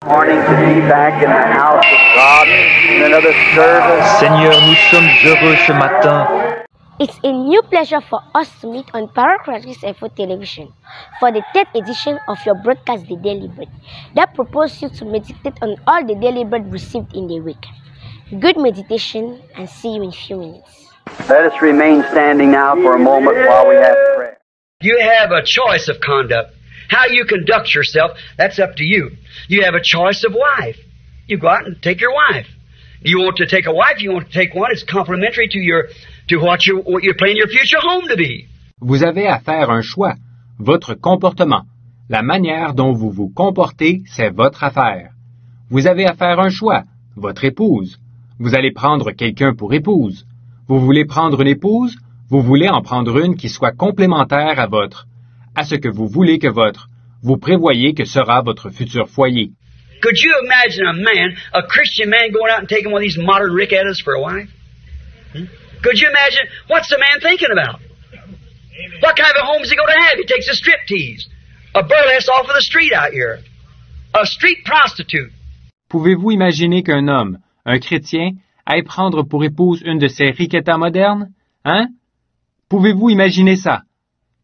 Morning to be back in the house of God in another service. Seigneur, nous sommes heureux ce matin. It's a new pleasure for us to meet on Paracratis Info Television for the 3rd edition of your broadcast, The Daily Bread, that proposes you to meditate on all the daily bread received in the week. Good meditation, and see you in a few minutes. Let us remain standing now for a moment while we have prayer. You have a choice of conduct. How you conduct yourself, that's up to you. You have a choice of wife. You go out and take your wife. You want to take a wife, you want to take one, it's complementary to what you're planning your future home to be. Vous avez à faire un choix. Votre comportement. La manière dont vous vous comportez, c'est votre affaire. Vous avez à faire un choix. Votre épouse. Vous allez prendre quelqu'un pour épouse. Vous voulez prendre une épouse? Vous voulez en prendre une qui soit complémentaire à ce que vous voulez que vous prévoyez que sera votre futur foyer. Could you imagine a Christian man going out and taking one of these modern Rick-Ettas for a wife? Could you imagine, what's the man thinking about? What kind of a home is he going to have? He takes a striptease, a burlesque off of the street out here, a street prostitute. Pouvez-vous imaginer qu'un homme, un chrétien, aille prendre pour épouse une de ces Rick-Ettas modernes? Hein? Pouvez-vous imaginer ça?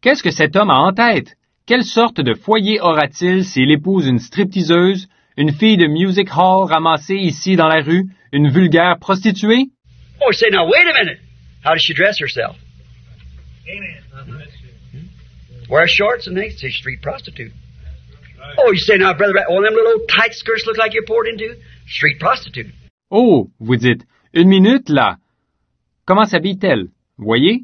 Qu'est-ce que cet homme a en tête? Quelle sorte de foyer aura-t-il s'il épouse une stripteaseuse, une fille de music hall ramassée ici dans la rue, une vulgaire prostituée? Oh, say, now, wait a minute. How does she dress herself? Amen. Wear shorts and things? She's a street prostitute. Oh, you say, now, brother, all them little old tight skirts look like you're poured into? Street prostitute. Oh, vous dites, une minute, là. Comment s'habille-t-elle? Voyez?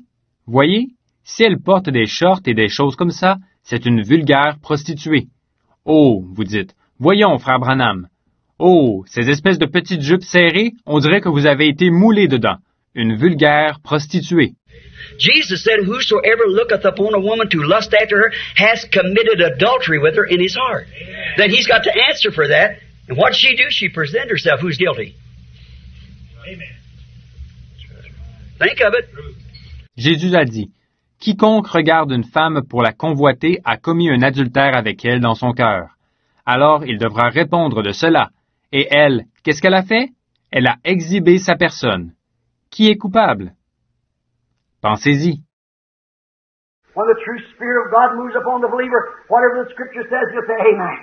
Si elle porte des shorts et des choses comme ça, c'est une vulgaire prostituée. Oh, vous dites, voyons, frère Branham. Oh, ces espèces de petites jupes serrées, on dirait que vous avez été moulé dedans. Une vulgaire prostituée. Jesus said, whosoever looketh upon a woman to lust after her has committed adultery with her in his heart. Amen. Then he's got to answer for that. And what she do? She present herself. Who's guilty? Amen. Think of it. Jésus a dit, quiconque regarde une femme pour la convoiter a commis un adultère avec elle dans son cœur. Alors il devra répondre de cela. Et elle, qu'est-ce qu'elle a fait? Elle a exhibé sa personne. Qui est coupable? Pensez-y. When the true Spirit of God moves upon the believer, whatever the Scripture says, you'll say, Amen.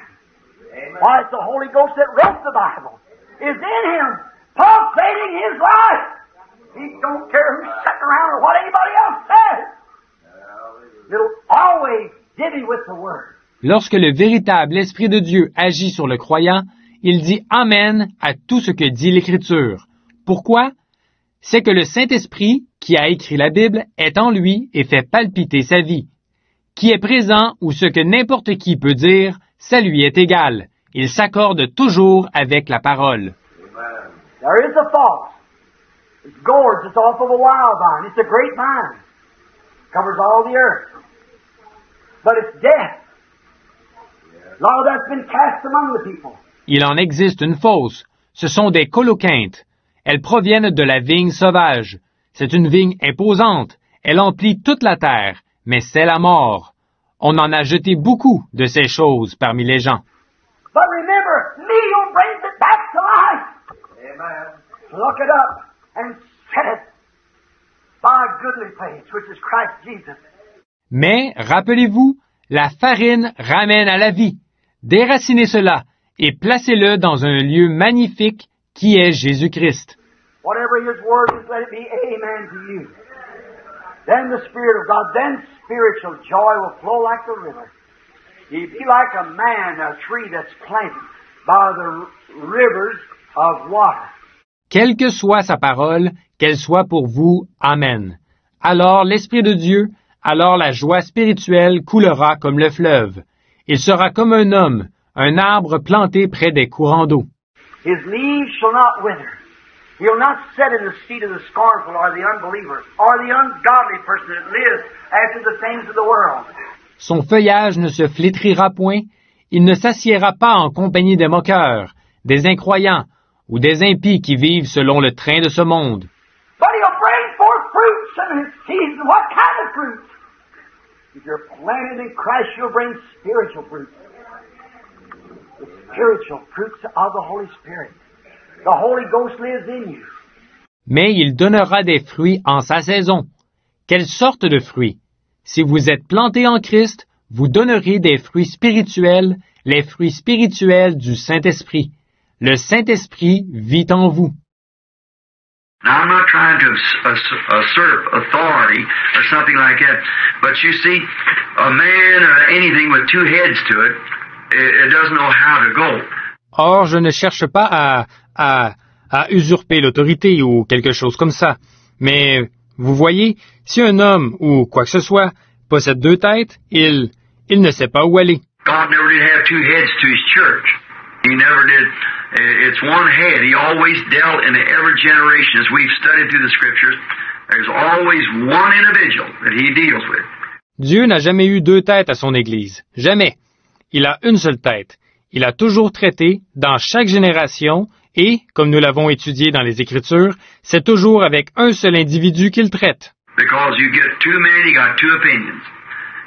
Amen. Why, it's the Holy Ghost that wrote the Bible. Is in him, pulsating his life. He don't care who's sitting around or what anybody else says. It'll always divvy with the Word. Lorsque le véritable Esprit de Dieu agit sur le croyant, il dit Amen à tout ce que dit l'Écriture. Pourquoi? C'est que le Saint-Esprit, qui a écrit la Bible, est en lui et fait palpiter sa vie. Qui est présent ou ce que n'importe qui peut dire, ça lui est égal. Il s'accorde toujours avec la parole. There is a false. It's gourds, it's off of a wild vine. It's a great vine. Covers all the earth. But it's death. A lot of that's been cast among the people. Il en existe une fausse. Ce sont des coloquintes. Elles proviennent de la vigne sauvage. C'est une vigne imposante. Elle emplit toute la terre, mais c'est la mort. On en a jeté beaucoup de ces choses parmi les gens. But remember, meal brings it back to life. Amen. Look it up and set it by a goodly place, which is Christ Jesus. Mais, rappelez-vous, la farine ramène à la vie. Déracinez cela et placez-le dans un lieu magnifique qui est Jésus-Christ. Whatever His word is, let it be amen to you. Then the Spirit of God, then spiritual joy will flow like the river. You'll be like a man, a tree that's planted by the rivers of water. Quelle que soit sa parole, qu'elle soit pour vous, Amen. Alors l'Esprit de Dieu, alors la joie spirituelle coulera comme le fleuve. Il sera comme un homme, un arbre planté près des courants d'eau. His leaves shall not wither. He'll not sit in the seat of the scornful or the unbeliever or the ungodly person that lives after the things of the world. Son feuillage ne se flétrira point, il ne s'assiera pas en compagnie des moqueurs, des incroyants ou des impies qui vivent selon le train de ce monde. But he'll bring forth fruits in his season. What kind of fruit? If you're planted in Christ, you'll bring spiritual fruit. The spiritual fruits of the Holy Spirit. The Holy Ghost lives in you. Mais il donnera des fruits en sa saison. Quelle sorte de fruits? Si vous êtes plantés en Christ, vous donnerez des fruits spirituels, les fruits spirituels du Saint-Esprit. Le Saint-Esprit vit en vous. Now, I'm not trying to usurp authority or something like that, but you see, a man or anything with two heads to it, it doesn't know how to go. Or, je ne cherche pas à usurper l'autorité ou quelque chose comme ça. Mais, vous voyez, si un homme ou quoi que ce soit possède deux têtes, il ne sait pas où aller. God never did have two heads to his church. He never did. It's one head. He always dealt in every generation. As we've studied through the scriptures, there's always one individual that he deals with. Dieu n'a jamais eu deux têtes à son Église. Jamais. Il a une seule tête. Il a toujours traité, dans chaque génération, et, comme nous l'avons étudié dans les Écritures, c'est toujours avec un seul individu qu'il traite. Because you get too many, you got two opinions.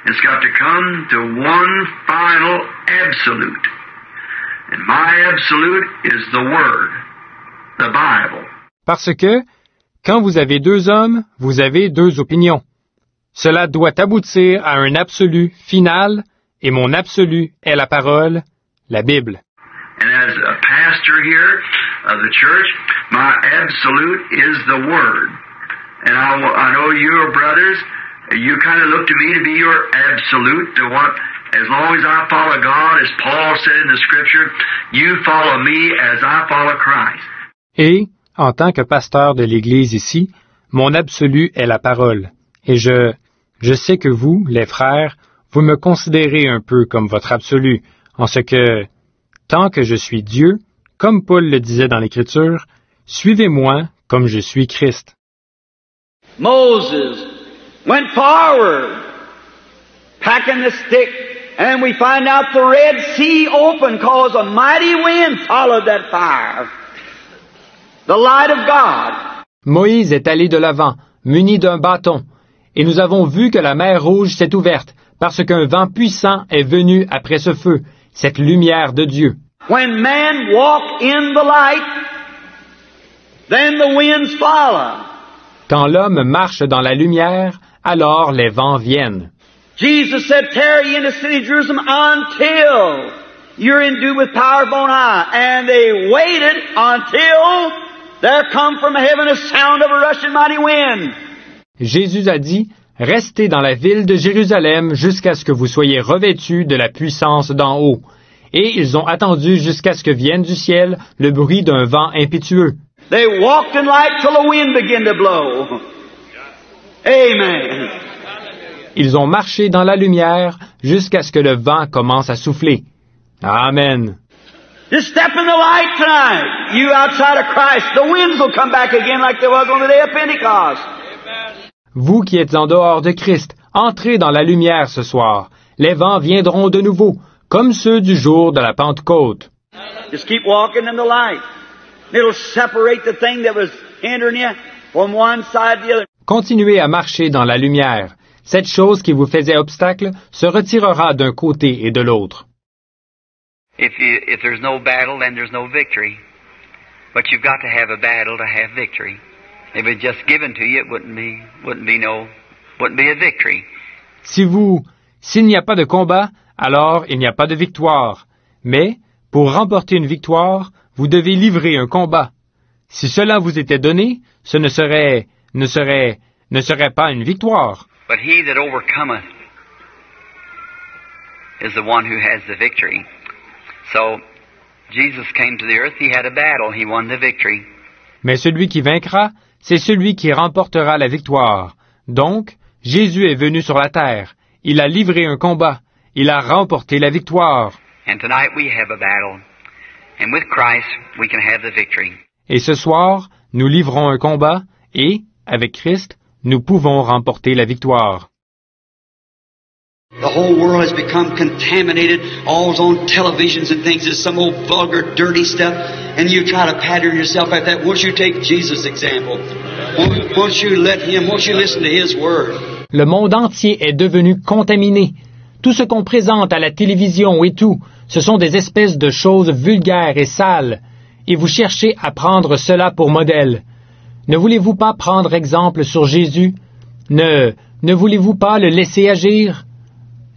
It's got to come to one final absolute. And my absolute is the Word, the Bible. Parce que, quand vous avez deux hommes, vous avez deux opinions. Cela doit aboutir à un absolu final, et mon absolu est la parole, la Bible. And as a pastor here of the church, my absolute is the Word. And I know your brothers, you kind of look to me to be your absolute, to what, as long as I follow God, as Paul said in the Scripture, you follow me as I follow Christ. Et, en tant que pasteur de l'Église ici, mon absolu est la parole. Et je sais que vous, les frères, vous me considérez un peu comme votre absolu, en ce que, tant que je suis Dieu, comme Paul le disait dans l'Écriture, suivez-moi comme je suis Christ. Moses went forward, packing the stick, and we find out the Red Sea opened because a mighty wind followed that fire. The light of God. Moïse est allé de l'avant, muni d'un bâton, et nous avons vu que la mer Rouge s'est ouverte, parce qu'un vent puissant est venu après ce feu, cette lumière de Dieu. When men walk in the light, then the winds follow. Quand l'homme marche dans la lumière, alors les vents viennent. Jesus said, tarry in the city of Jerusalem until you're endued with power from on high. And they waited until there come from heaven a sound of a rushing mighty wind. Jésus a dit, restez dans la ville de Jérusalem jusqu'à ce que vous soyez revêtus de la puissance d'en haut. Et ils ont attendu jusqu'à ce que vienne du ciel le bruit d'un vent impétueux. They walked in light till the wind began to blow. Amen. Ils ont marché dans la lumière jusqu'à ce que le vent commence à souffler. Amen. Just step in the light tonight. You outside of Christ, the winds will come back again like they was on the day of Pentecost. Vous qui êtes en dehors de Christ, entrez dans la lumière ce soir. Les vents viendront de nouveau, comme ceux du jour de la Pentecôte. Just keep walking in the light. It'll separate the thing that was hindering you from one side to the other. Continuez à marcher dans la lumière. Cette chose qui vous faisait obstacle se retirera d'un côté et de l'autre. If there's no battle, then there's no victory. But you've got to have a battle to have victory. If it's just given to you, it wouldn't be a victory. S'il n'y a pas de combat, alors il n'y a pas de victoire. Mais, pour remporter une victoire, vous devez livrer un combat. Si cela vous était donné, ce ne serait pas une victoire. But he that overcometh is the one who has the victory. So, Jesus came to the earth, he had a battle, he won the victory. Mais celui qui vaincra, c'est celui qui remportera la victoire. Donc, Jésus est venu sur la terre. Il a livré un combat. Il a remporté la victoire. And tonight we have a battle. And with Christ, we can have the victory. Et ce soir, nous livrons un combat et, avec Christ, nous pouvons remporter la victoire. The whole world has become contaminated. All's on televisions and things. It's some old vulgar, dirty stuff. And you try to pattern yourself like that. Won't you take Jesus' example? Won't you listen to His Word? Le monde entier est devenu contaminé. Tout ce qu'on présente à la télévision et tout, Ce sont des espèces de choses vulgaires et sales, et vous cherchez à prendre cela pour modèle. Ne voulez-vous pas prendre exemple sur Jésus? Ne voulez-vous pas le laisser agir?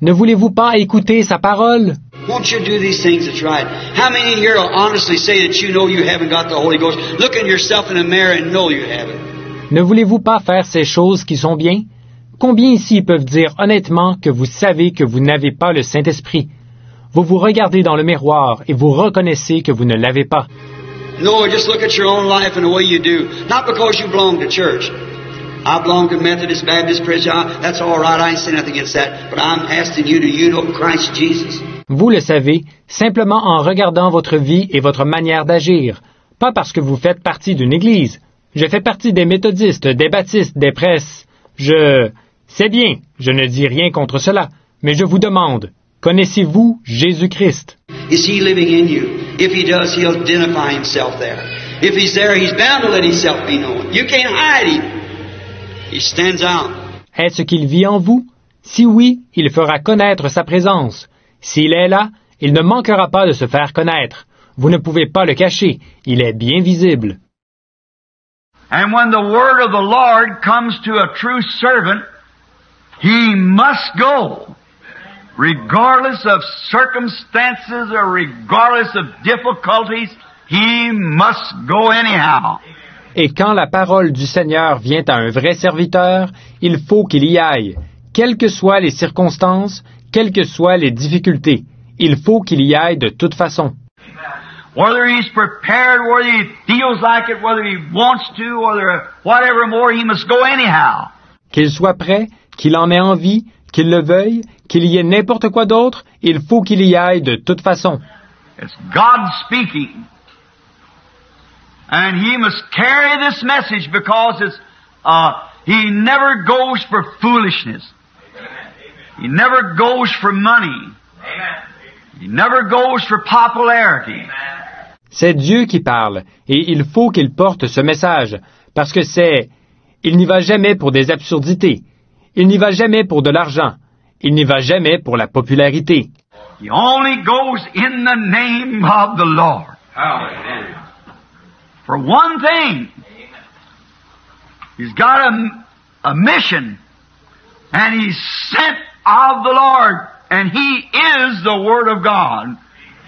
Ne voulez-vous pas écouter sa parole? Won't you do these things that's right? How many in here will honestly say that you know you haven't got the Holy Ghost? Look at yourself in the mirror and know you haven't. Ne voulez-vous pas faire ces choses qui sont bien? Combien ici peuvent dire honnêtement que vous savez que vous n'avez pas le Saint-Esprit? Vous vous regardez dans le miroir et vous reconnaissez que vous ne l'avez pas. No, just look at your own life and the way you do. Not because you belong to church. I belong to Methodist, Baptist, Presbyterian. That's all right. I ain't saying nothing against that. But I'm asking you, do you know Christ Jesus? Vous le savez, simplement en regardant votre vie et votre manière d'agir. Pas parce que vous faites partie d'une église. Je fais partie des méthodistes, des baptistes, des presses. C'est bien, je ne dis rien contre cela, mais je vous demande, connaissez-vous Jésus-Christ? Is He living in you? If He does, He'll identify Himself there. If He's there, He's bound to let Himself be known. You can't hide Him. He stands out. Est-ce qu'il vit en vous? Si oui, il fera connaître sa présence. S'il est là, il ne manquera pas de se faire connaître. Vous ne pouvez pas le cacher, il est bien visible. And when the word of the Lord comes to a true servant, he must go, regardless of circumstances or regardless of difficulties, he must go anyhow. Et quand la parole du Seigneur vient à un vrai serviteur, il faut qu'il y aille, quelles que soient les circonstances, quelles que soient les difficultés. Il faut qu'il y aille de toute façon. Whether he's prepared, whether he feels like it, whether he wants to, whether whatever more, he must go anyhow. Qu'il soit prêt, qu'il en ait envie, qu'il le veuille, qu'il y ait n'importe quoi d'autre, il faut qu'il y aille de toute façon. It's God speaking. And he must carry this message because he never goes for foolishness. He never goes for money. He never goes for popularity. C'est Dieu qui parle, et il faut qu'il porte ce message, parce que il n'y va jamais pour des absurdités. Il n'y va jamais pour de l'argent. Il n'y va jamais pour la popularité. He only goes in the name of the Lord. Hallelujah. For one thing, he's got a mission, and he's sent of the Lord, and he is the Word of God,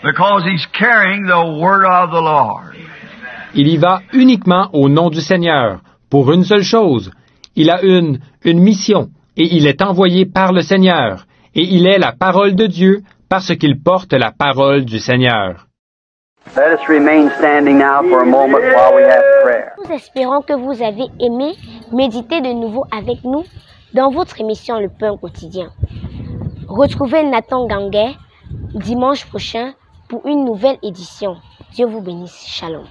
because he's carrying the Word of the Lord. Il y va uniquement au nom du Seigneur, pour une seule chose. Il a une mission, et il est envoyé par le Seigneur, et il est la parole de Dieu, parce qu'il porte la parole du Seigneur. Let us remain standing now for a moment while we have prayer. Nous espérons que vous avez aimé méditer de nouveau avec nous dans votre émission Le Pain Quotidien. Retrouvez Nathan Ganguet dimanche prochain pour une nouvelle édition. Dieu vous bénisse. Shalom.